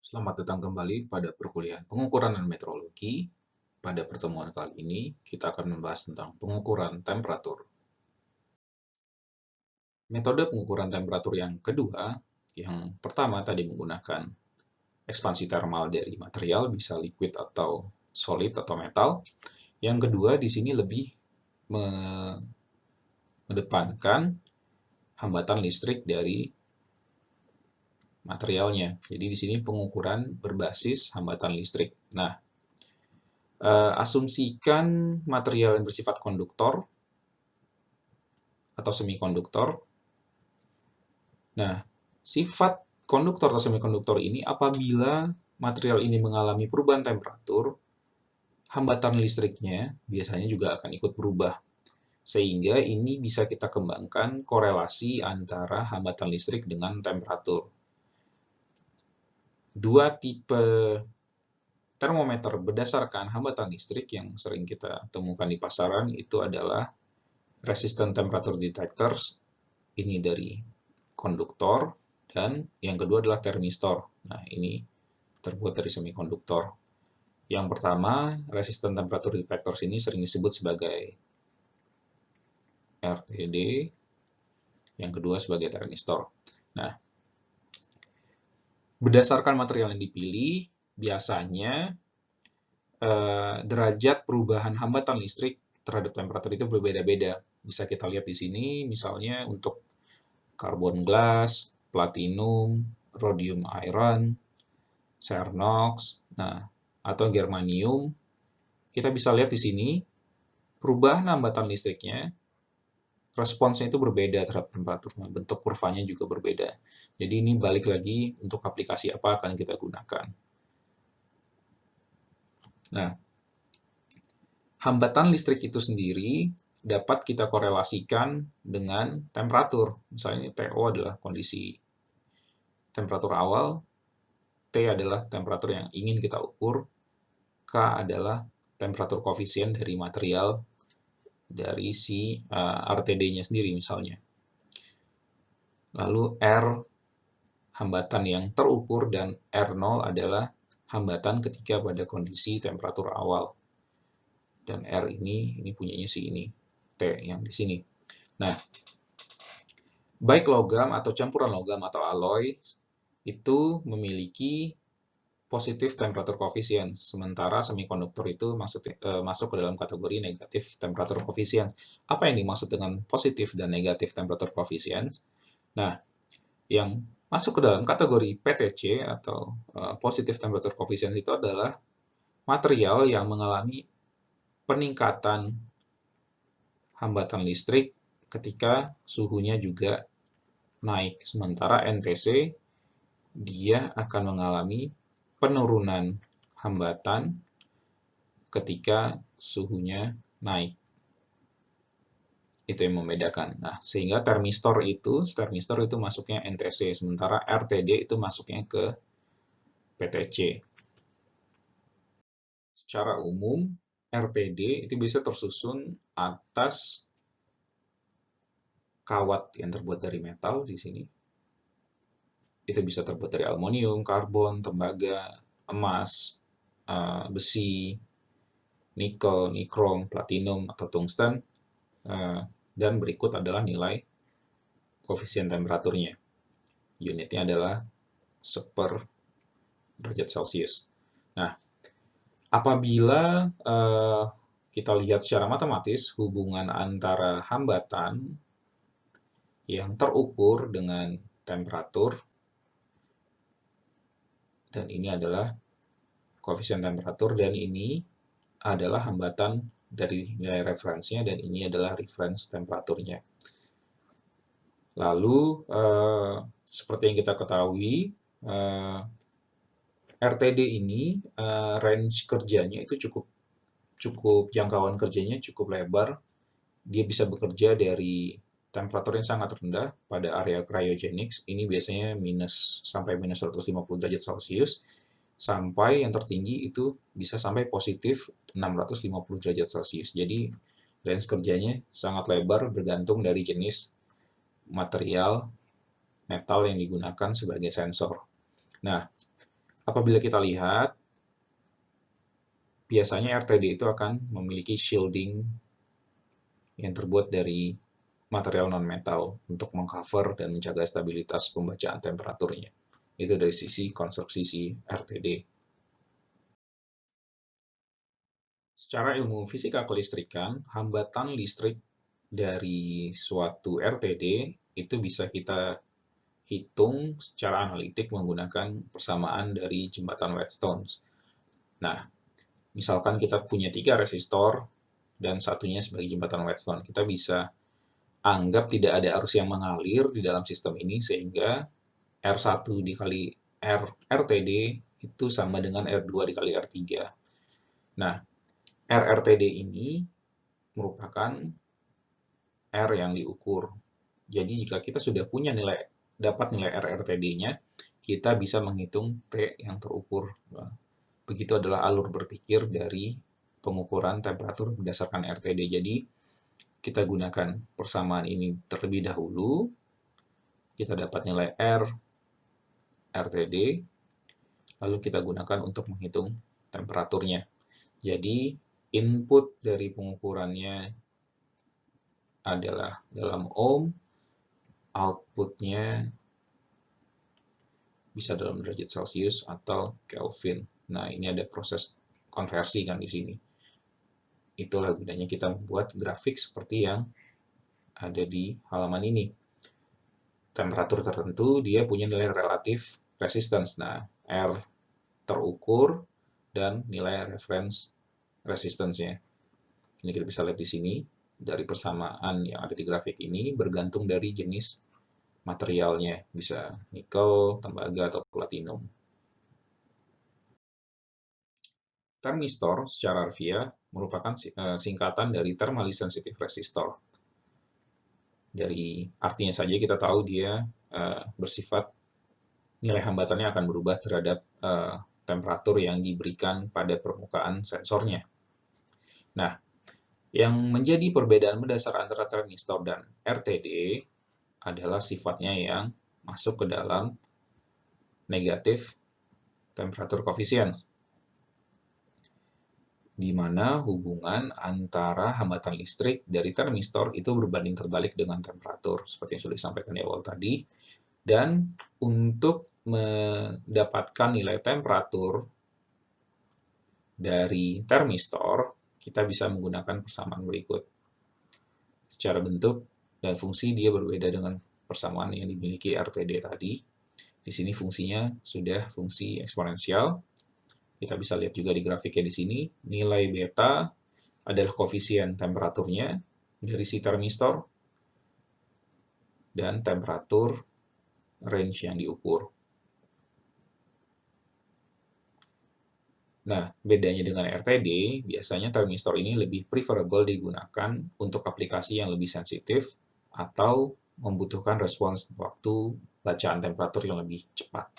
Selamat datang kembali pada perkuliahan pengukuran dan metrologi. Pada pertemuan kali ini, kita akan membahas tentang pengukuran temperatur. Metode pengukuran temperatur yang kedua, yang pertama tadi menggunakan ekspansi termal dari material, bisa liquid atau solid atau metal. Yang kedua, di sini lebih mengedepankan hambatan listrik dari materialnya. Jadi di sini pengukuran berbasis hambatan listrik. Nah, asumsikan material yang bersifat konduktor atau semikonduktor. Nah, sifat konduktor atau semikonduktor ini apabila material ini mengalami perubahan temperatur, hambatan listriknya biasanya juga akan ikut berubah. Sehingga ini bisa kita kembangkan korelasi antara hambatan listrik dengan temperatur. Dua tipe termometer berdasarkan hambatan listrik yang sering kita temukan di pasaran itu adalah resistant temperature detectors, ini dari konduktor, dan yang kedua adalah termistor. Nah, ini terbuat dari semikonduktor. Yang pertama, resistant temperature detectors ini sering disebut sebagai RTD, yang kedua sebagai termistor. Nah, berdasarkan material yang dipilih, biasanya derajat perubahan hambatan listrik terhadap temperatur itu berbeda-beda. Bisa kita lihat di sini, misalnya untuk karbon glass, platinum, rhodium iron, Cernox, nah, atau germanium, kita bisa lihat di sini perubahan hambatan listriknya, responsnya itu berbeda terhadap temperatur, bentuk kurvanya juga berbeda. Jadi ini balik lagi untuk aplikasi apa akan kita gunakan. Nah, hambatan listrik itu sendiri dapat kita korelasikan dengan temperatur. Misalnya TO adalah kondisi temperatur awal, T adalah temperatur yang ingin kita ukur, K adalah temperatur koefisien dari material dari si RTD-nya sendiri misalnya. Lalu R hambatan yang terukur dan R0 adalah hambatan ketika pada kondisi temperatur awal. Dan R ini punyanya si ini, T yang di sini. Nah, baik logam atau campuran logam atau alloy itu memiliki positif temperature coefficient, sementara semikonduktor itu masuk ke dalam kategori negatif temperature coefficient. Apa yang dimaksud dengan positif dan negatif temperature coefficient? Nah, yang masuk ke dalam kategori PTC atau positive temperature coefficient itu adalah material yang mengalami peningkatan hambatan listrik ketika suhunya juga naik. Sementara NTC dia akan mengalami penurunan hambatan ketika suhunya naik. Itu yang membedakan. Nah, sehingga termistor itu masuknya NTC, sementara RTD itu masuknya ke PTC. Secara umum, RTD itu bisa tersusun atas kawat yang terbuat dari metal di sini. Itu bisa terbuat dari aluminium, karbon, tembaga, emas, besi, nikel, nikrom, platinum, atau tungsten. Dan berikut adalah nilai koefisien temperaturnya. Unitnya adalah 1/derajat Celcius. Nah, apabila kita lihat secara matematis hubungan antara hambatan yang terukur dengan temperatur, dan ini adalah koefisien temperatur, dan ini adalah hambatan dari nilai referensinya, dan ini adalah reference temperaturnya. Lalu, seperti yang kita ketahui, RTD ini range kerjanya itu cukup jangkauan kerjanya cukup lebar. Dia bisa bekerja dari temperatur yang sangat rendah pada area cryogenics, ini biasanya sampai minus 150 derajat Celcius, sampai yang tertinggi itu bisa sampai positif 650 derajat Celcius. Jadi range kerjanya sangat lebar bergantung dari jenis material metal yang digunakan sebagai sensor. Nah, Apabila kita lihat, biasanya RTD itu akan memiliki shielding yang terbuat dari material non-metal untuk mengcover dan menjaga stabilitas pembacaan temperaturnya. Itu dari sisi konstruksi si RTD. Secara ilmu fisika kelistrikan, hambatan listrik dari suatu RTD itu bisa kita hitung secara analitik menggunakan persamaan dari jembatan Wheatstone. Nah, misalkan kita punya 3 resistor dan satunya sebagai jembatan Wheatstone, kita bisa anggap tidak ada arus yang mengalir di dalam sistem ini sehingga R1 dikali RTD itu sama dengan R2 dikali R3. Nah, RRTD ini merupakan R yang diukur. Jadi jika kita sudah punya dapat nilai RRTD-nya, kita bisa menghitung T yang terukur. Begitu adalah alur berpikir dari pengukuran temperatur berdasarkan RTD. Jadi kita gunakan persamaan ini terlebih dahulu, kita dapat nilai R, RTD, lalu kita gunakan untuk menghitung temperaturnya. Jadi input dari pengukurannya adalah dalam ohm, outputnya bisa dalam derajat Celcius atau Kelvin. Nah, ini ada proses konversi kan di sini. Itulah gunanya kita membuat grafik seperti yang ada di halaman ini. Temperatur tertentu dia punya nilai relatif resistance. Nah, R terukur dan nilai reference resistance-nya. Ini kita bisa lihat di sini dari persamaan yang ada di grafik ini bergantung dari jenis materialnya, bisa nikel, tembaga, atau platinum. Termistor secara harfiah merupakan singkatan dari thermally sensitive resistor. Dari artinya saja kita tahu dia bersifat nilai hambatannya akan berubah terhadap temperatur yang diberikan pada permukaan sensornya. Nah, yang menjadi perbedaan mendasar antara termistor dan RTD adalah sifatnya yang masuk ke dalam negatif temperatur koefisien, di mana hubungan antara hambatan listrik dari termistor itu berbanding terbalik dengan temperatur, seperti yang sudah disampaikan di awal tadi. Dan untuk mendapatkan nilai temperatur dari termistor, kita bisa menggunakan persamaan berikut. Secara bentuk dan fungsi dia berbeda dengan persamaan yang dimiliki RTD tadi. Di sini fungsinya sudah fungsi eksponensial. Kita bisa lihat juga di grafiknya di sini, nilai beta adalah koefisien temperaturnya dari si termistor dan temperatur range yang diukur. Nah, bedanya dengan RTD, biasanya termistor ini lebih preferable digunakan untuk aplikasi yang lebih sensitif atau membutuhkan respons waktu bacaan temperatur yang lebih cepat.